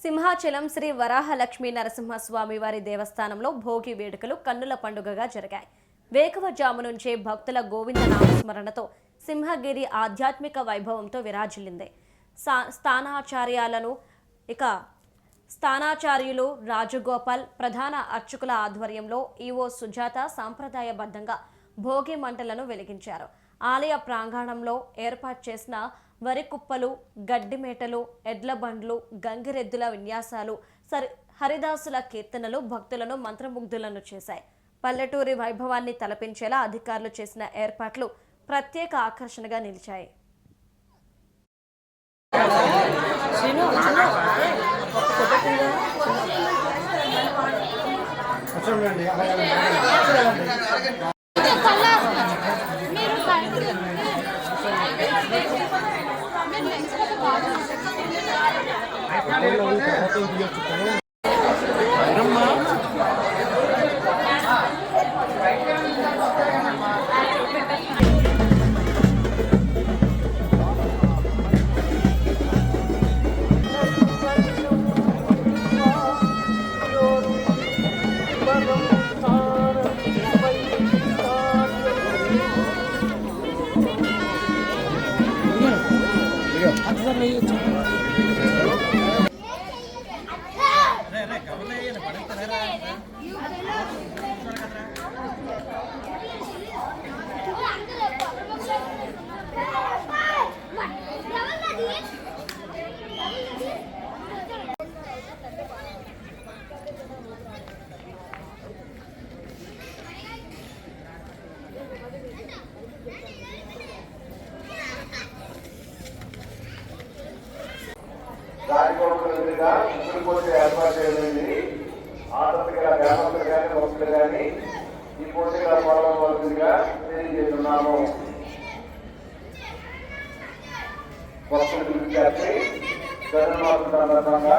సింహాచలం శ్రీ వరాహలక్ష్మీ నరసింహస్వామి వారి దేవస్థానంలో భోగి వేడుకలు కన్నుల పండుగగా జరిగాయి. వేకువజాము నుంచే భక్తుల గోవింద నామస్మరణతో సింహగిరి ఆధ్యాత్మిక వైభవంతో విరాజిల్లింది. స్థానాచార్యులు రాజగోపాల్ ప్రధాన అర్చకుల ఆధ్వర్యంలో ఈవో సుజాత సాంప్రదాయబద్ధంగా భోగి మంటలను వెలిగించారు. ఆలయ ప్రాంగణంలో ఏర్పాటు చేసిన వరి కుప్పలు, గడ్డిమేటలు, ఎడ్ల బండ్లు, గంగిరెద్దుల విన్యాసాలు, హరిదాసుల కీర్తనలు భక్తులను మంత్రముగ్ధులను చేశాయి. పల్లెటూరి వైభవాన్ని తలపించేలా అధికారులు చేసిన ఏర్పాట్లు ప్రత్యేక ఆకర్షణగా నిలిచాయి. రాజకీయంగా ముగ్గురు పోటీ ఏర్పాటు చేయలేదు. ఆసక్తిగా గ్రామస్తులు కానీ భక్తులు కానీ ఈ పోటీగా పాల్గొనవలసిందిగా తెలియజేస్తున్నాము. భక్తులు పిలిచి జగన్మాత సందర్భంగా